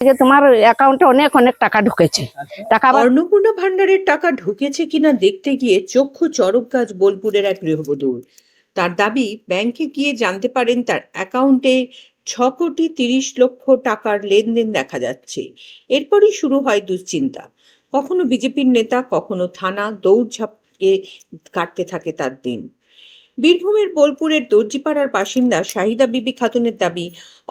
তোমার অ্যাকাউন্টে অনেক অনেক টাকা ঢুকেছে। টাকা অন্নপূর্ণা ভান্ডারের টাকা ঢুকেছে কিনা দেখতে গিয়ে চক্ষু চড়ক গাছ বোলপুরের এক গৃহবধূর। তার দাবি, ব্যাংকে গিয়ে জানতে পারেন তার অ্যাকাউন্টে 6,30,00,000 টাকার লেনদেন দেখা যাচ্ছে। এরপরই শুরু হয় দুশ্চিন্তা। কখনো বিজেপির নেতা, কখনো থানা, দৌড়ঝাঁপে কাটতে থাকে তার দিন। বীরভূমের বোলপুরের দর্জিপাড়ার বাসিন্দা শাহিদা বিবি খাতুনের দাবি,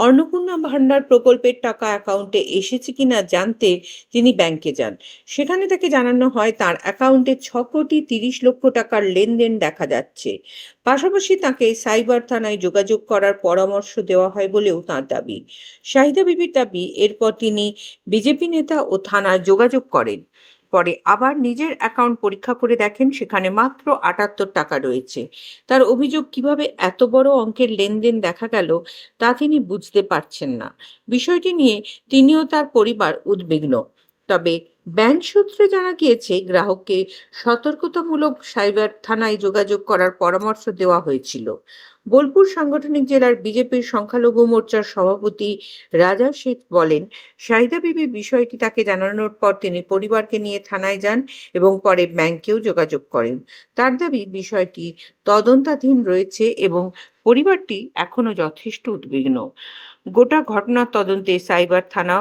অন্নপূর্ণা ভান্ডার প্রকল্পের টাকা অ্যাকাউন্টে এসেছে কিনা জানতে তিনি ব্যাংকে যান। সেখানে তাকে জানানো হয় তার অ্যাকাউন্টে 6,30,00,000 টাকার লেনদেন দেখা যাচ্ছে। পাশাপাশি তাকে সাইবার থানায় যোগাযোগ করার পরামর্শ দেওয়া হয় বলেও তাঁর দাবি। শাহিদা বিবির দাবি, এরপর তিনি বিজেপি নেতা ও থানায় যোগাযোগ করেন। পরে আবার নিজের অ্যাকাউন্ট পরীক্ষা করে দেখেন সেখানে মাত্র 78 টাকা রয়েছে। তার অভিযোগ, কিভাবে এত বড় অঙ্কের লেনদেন দেখা গেল তা তিনি বুঝতে পারছেন না। বিষয়টি নিয়ে তিনি ও তার পরিবার উদ্বিগ্ন। তবে ব্যাংক সূত্রে জানা গিয়েছে, গ্রাহককে সতর্কতামূলক সাইবার থানায় যোগাযোগ করার পরামর্শ দেওয়া হয়েছিল। বোলপুর সাংগঠনিক জেলার বিজেপির সংখ্যালঘু মোর্চার সভাপতি রাজা শেঠ বলেন, শাহিদা বিবি বিষয়টি তাকে জানানোর পর তিনি পরিবারকে নিয়ে থানায় যান এবং পরে ব্যাংকেও যোগাযোগ করেন। তার দাবি, বিষয়টি তদন্তাধীন রয়েছে এবং পরিবারটি এখনো যথেষ্ট উদ্বিগ্ন। গোটা ঘটনার তদন্তে সাইবার থানা,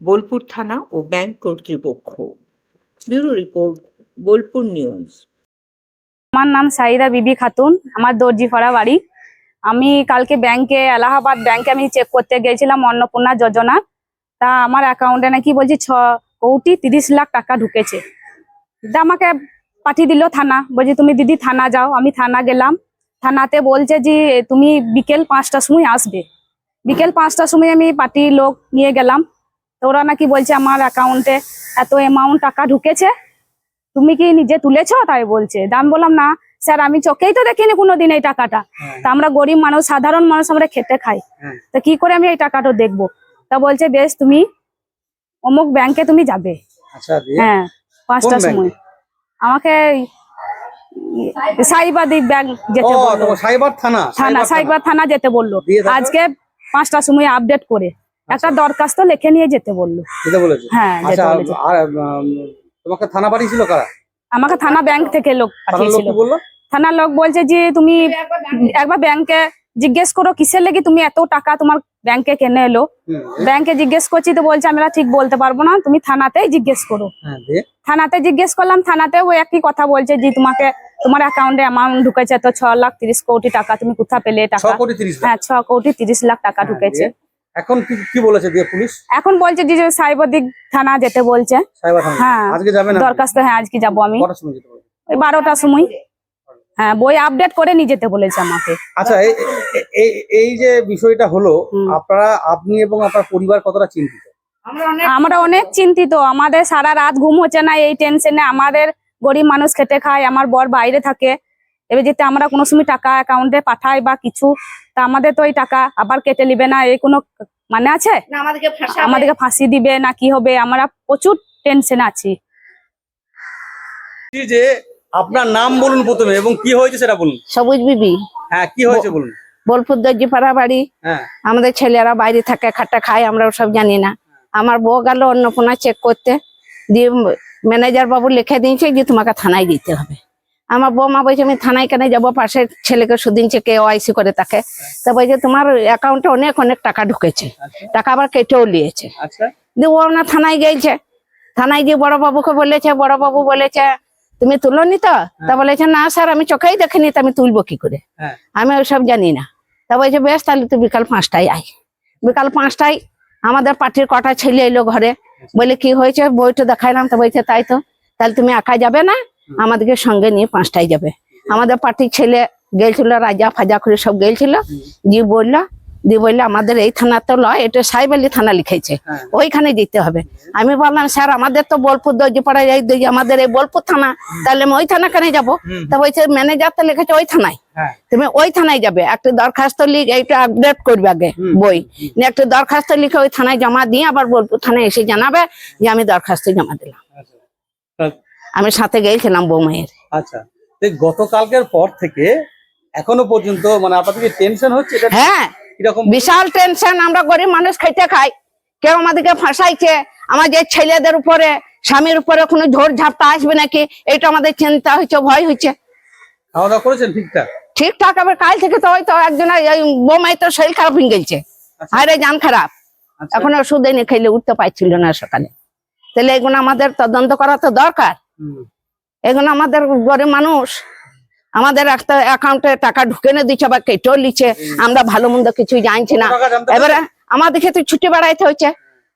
বোলপুর থানা ও ব্যাংক কর্তৃপক্ষ। Bureau report, Bolpur news. আমার নাম শাহিদা বিবি খাতুন, আমার দর্জিপাড়া বাড়ি। আমি কালকে ব্যাংকে, এলাহাবাদ ব্যাংকে আমি চেক করতে গেছিলাম অন্নপূর্ণা যোজনা। তা আমার অ্যাকাউন্টে নাকি বলছি 6,30,00,000 টাকা ঢুকেছে। আমাকে পাঠিয়ে দিল থানা, বলছি তুমি দিদি থানা যাও। আমি থানা গেলাম। থানাতে বলছে যে তুমি বিকেল 5টার সময় আসবে। বিকেল 5টার সময় আমি পার্টির লোক নিয়ে গেলাম। তো ওরা নাকি বলছে আমার অ্যাকাউন্টে এত অ্যামাউন্ট টাকা ঢুকেছে, তুমি কি নিজে তুলেছো? তাই বলছে। আমি বললাম না স্যার, আমি চোখেই তো দেখিনি কোনোদিন এই টাকাটা। তা আমরা গরিব মানুষ, সাধারণ মানুষ, আমরা খেটে খাই, তা কি করে আমি এই টাকাটা দেখবো? তা বলছে বেশ, তুমি অমুক ব্যাংকে তুমি যাবে। হ্যাঁ, 5টার সময় আমাকে সাইবার ব্যাংক যেতে বললো, সাইবার থানা যেতে বললো। আজকে 5টার সময় আপডেট করে একটা দরখাস্ত লিখে নিয়ে যেতে বললো। হ্যাঁ, তোমাকে থানা পাঠিয়েছিল কারা? আমাকে থানা ব্যাংক থেকে লোক পাঠিয়েছিল। থানার লোক বলছে যে তুমি একবার ব্যাংকে জিজ্ঞেস করো কিসের লেগে তুমি এত টাকা তোমার ব্যাংকে কেনে এলো। ব্যাংকে জিজ্ঞেস করছি তো বলছে আমরা ঠিক বলতে পারবো না, তুমি থানাতেই জিজ্ঞেস করো। থানাতে জিজ্ঞেস করলাম, থানাতে ওই একই কথা বলছে যে তোমার অ্যাকাউন্টে অ্যামাউন্ট ঢুকেছে তো 6,30,00,000 টাকা, তুমি কোথা পেলে টাকা? হ্যাঁ, 6,30,00,000 টাকা ঢুকেছে। এখন কি বলেছে দিয়ে পুলিশ? এখন বলছে যে সাইবার দিক থানা যেতে বলছে। হ্যাঁ, আজকে যাবেন দরখাস্ত? হ্যাঁ, আজকে যাবো আমি। কটার সময় যেতে বলছে? ওই 12টার সময়। হ্যাঁ, বই আপডেট করে নিয়ে যেতে বলেছে আমাকে। আচ্ছা, এই যে বিষয়টা হলো, আপনি এবং আপনার পরিবার কতটা চিন্তিত? আমরা অনেক চিন্তিত। আমাদের সারা রাত ঘুম হচ্ছে না এই টেনশনে। আমাদের গরিব মানুষ খেটে খায়, আমার বর বাইরে থাকে। এবার যেতে আমরা কোনো সময় টাকা অ্যাকাউন্টে পাঠাই বা কিছু, তা আমাদের তো ওই টাকা আবার কেটে নিবে না, এই কোনো মানে আছে? আমাদেরকে ফাঁসি দিবে না কি হবে? আমরা প্রচুর টেনশন আছি। যে আপনার নাম বলুন প্রথমে এবং কি হয়েছে সেটা বলুন। সবুজ বিবি। হ্যাঁ, কি হয়েছে বলুন। বোলপুর দর্জিপাড়া বাড়ি। হ্যাঁ, আমাদের ছেলেরা বাইরে থাকে, খাটা খায়, আমরা সব জানি না। আমার বউ গেল অন্নপূর্ণা চেক করতে, দিয়ে ম্যানেজার বাবু লিখে দিয়েছে যে তোমাকে থানায় যেতে হবে। আমার বৌমা বলছে আমি থানায় কেন যাবো, পাশের ছেলেকে সুদিনছে KYC করে তাকে। তা বলছে তোমার অ্যাকাউন্টে অনেক অনেক টাকা ঢুকেছে, টাকা আবার কেটেও নিয়েছে। দিয়ে ও না থানায় গেছে। থানায় গিয়ে বড় বাবুকে বলেছে, বড় বাবু বলেছে তুমি তুলোনি তো? তা বলেছে না স্যার, আমি চোখেই দেখিনি, তো আমি তুলবো কি করে, আমি ওইসব জানি না। তা বলছে বেশ, তাহলে তুই বিকাল 5টায় আয়। বিকাল 5টায় আমাদের পার্টির কটা ছেলে এলো ঘরে, বলে কি হয়েছে, বইটা দেখাইলাম। তো বলছে তাই তো, তাহলে তুমি একা যাবে না, আমাদেরকে সঙ্গে নিয়ে 5টায় যাবে। আমাদের পার্টির ছেলে গেছিল, রাজা ফাজা করে সব গেছিল। জি বললো, দিয়ে বললো আমাদের এই থানা তো লয়, এটা সাইবালি থানা লিখেছে, ওইখানে যেতে হবে। আমি বললাম স্যার আমাদের তো বোলপুর দর্জিপাড়ায় আমাদের এই বোলপুর থানা, তাহলে আমি ওই থানা কেন যাবো? তা বলছে ম্যানেজার তো লিখেছে ওই থানায়, তুমি ওই থানায় যাবে। একটা দরখাস্ত লিখে এইটা আপডেট করবে আগে বই, একটা দরখাস্ত লিখে ওই থানায় জমা দিয়ে আবার বোলপুর থানায় এসে জানাবে যে আমি দরখাস্ত জমা দিলাম। আমি সাথে গেছিলাম বৌমায়ের। আচ্ছা, গতকালকের পর থেকে এখনো পর্যন্ত মানে আপনাদের টেনশন হচ্ছে? হ্যাঁ, বিশাল টেনশন। আমরা গরিব মানুষ খেতে খাই, কেউ আমাদেরকে ফাঁসাইছে, আমাদের ছেলেদের উপরে স্বামীর উপরে কোনো ঝড় ঝাপটা আসবে নাকি, এটা আমাদের চিন্তা হচ্ছে, ভয় হচ্ছে। খাওয়া দাওয়া করেছেন ঠিকঠাক? ঠিকঠাক, আবার কাল থেকে তো হয়তো একজনের এই বোমাই তো শরীর খারাপ হয়ে গেছে, আরে জান খারাপ, আচ্ছা। এখন ওষুধ এনে খাইলে উঠতে পারছিল না সকালে। তাহলে এগুলো আমাদের তদন্ত করা তো দরকার। হুম। এগুলো আমাদের গরিব মানুষ, আমাদের একটা অ্যাকাউন্টে টাকা ঢুকে না দিচ্ছে বা কেটেও নিচ্ছে, আমরা ভালো মন্দ কিছুই জানছি না। কত টাকা জানতে এবারে আমাদেরকে তো ছুটি বেড়াইতে হচ্ছে,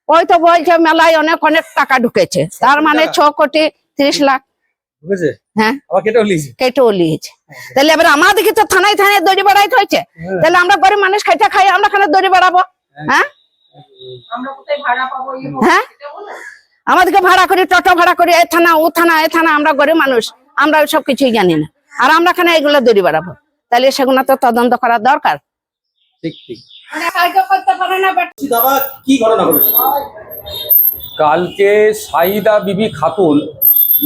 ওই তো বলছে মেলায় অনেক অনেক টাকা ঢুকেছে, তার মানে 6,30,00,000 ঢুকেছে? হ্যাঁ, আবার কেটেও লিয়েছে? কেটেও নিয়েছে। তাহলে এবার আমাদেরকে তো থানায় থানায় দড়ি বেড়াইতে হচ্ছে, তাহলে আমরা গরিব মানুষ খাইতে খাই, আমরা কেন দড়ি বেড়াবো? হ্যাঁ, হ্যাঁ, আমাদেরকে ভাড়া করি, টোটো ভাড়া করি, এ থানা ও থানা এ থানা, আমরা গরিব মানুষ, আমরা সব কিছুই জানি না, আর আমরা কেন এগুলো দড়ি বেড়াবো? তাহলে সেগুলো তো তদন্ত করা দরকার। ঠিক ঠিক। করতে পারে না। দাদা কি ঘটনা ঘটেছে? কালকে সাইদা বিবি খাতুন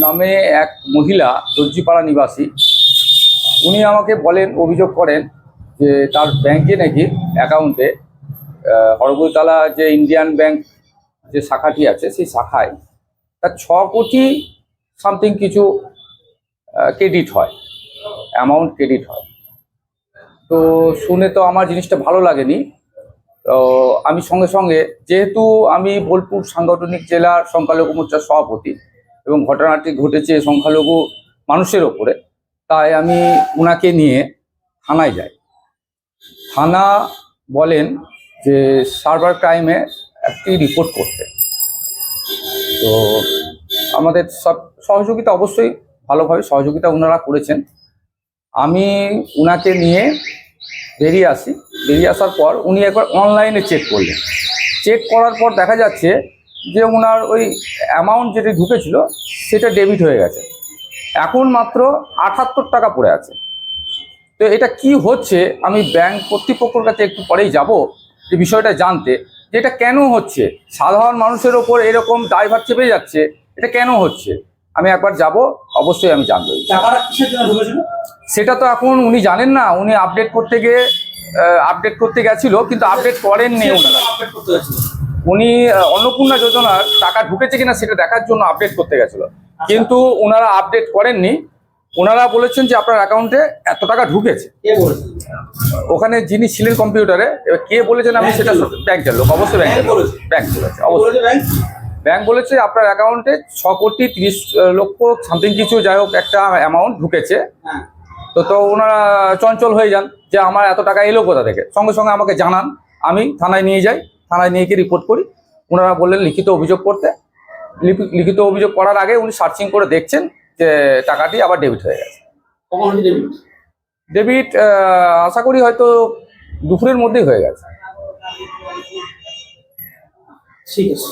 নামে এক মহিলা দর্জিপাড়া নিবাসী, উনি আমাকে বলেন, অভিযোগ করেন যে তার ব্যাংকে নাকি অ্যাকাউন্টে হরগোতলা যে ইন্ডিয়ান ব্যাংক যে শাখাটি আছে সেই শাখায় তার 6 কোটি সামথিং কিছু ক্রেডিট হয়, অ্যামাউন্ট ক্রেডিট হয়। তো শুনে তো আমার জিনিসটা ভালো লাগেনি। তো আমি সঙ্গে সঙ্গে, যেহেতু আমি বোলপুর সাংগঠনিক জেলার সংখ্যালঘু মোর্চার সভাপতি এবং ঘটনাটি ঘটেছে সংখ্যালঘু মানুষের ওপরে, তাই আমি ওনাকে নিয়ে থানায় যাই। থানা বলেন যে সাইবার ক্রাইমে একটি রিপোর্ট করতে। তো আমাদের সব সহযোগিতা, অবশ্যই ভালোভাবে সহযোগিতা ওনারা করেছেন। আমি ওনাকে নিয়ে বেরিয়ে আসি। বেরিয়ে আসার পর উনি একবার অনলাইনে চেক করলেন। চেক করার পর দেখা যাচ্ছে যে ওনার ওই অ্যামাউন্ট যেটা ঢুকেছিল সেটা ডেবিট হয়ে গেছে, এখন মাত্র 78 টাকা পড়ে আছে। তো এটা কি হচ্ছে, আমি ব্যাংক কর্তৃপক্ষের কাছে একটু পরেই যাব যে বিষয়টা জানতে, যে এটা কেন হচ্ছে, সাধারণ মানুষের ওপর এরকম দায়ভার চেপে যাচ্ছে, এটা কেন হচ্ছে। আমি একবার যাব, অবশ্যই আমি জানবো। টাকাটা কিসের জন্য ঢুকেছিল? সেটা তো এখন উনি জানেন না, উনি আপডেট করতে গেছিল, কিন্তু আপডেট করেননি ওনারা। আপডেট করতে হয়েছিল? উনি অন্নপূর্ণা যোজনার টাকা ঢুকেছে কিনা সেটা দেখার জন্য আপডেট করতে গেছিল, কিন্তু ওনারা আপডেট করেননি। ওনারা বলেছেন যে আপনার অ্যাকাউন্টে এত টাকা ঢুকেছে। কে বলেছে? ওখানে যিনি ছিলেন কম্পিউটারে, এবার কে বলেছেন আমি সেটা, ব্যাংকের লোক, অবশ্যই ব্যাংকের লোক, ব্যাংক বলেছে, অবশ্যই ব্যাংক বলেছে আপনার অ্যাকাউন্টে 6,30,00,000 সামথিং কিছু, যাই হোক একটা অ্যামাউন্ট ঢুকেছে। তো ওনারা চঞ্চল হয়ে যান যে আমার এত টাকা এলো কোথা থেকে, সঙ্গে সঙ্গে আমাকে জানান, আমি থানায় নিয়ে যাই, থানায় নিয়ে গিয়ে রিপোর্ট করি। ওনারা বললেন লিখিত অভিযোগ করতে। লিখিত অভিযোগ করার আগে উনি সার্চিং করে দেখছেন যে টাকাটি আবার ডেবিট হয়ে গেছে। কখন হয়েছে ডেবিট? ডেবিট আশা করি হয়তো দুপুরের মধ্যেই হয়ে গেছে। ঠিক আছে।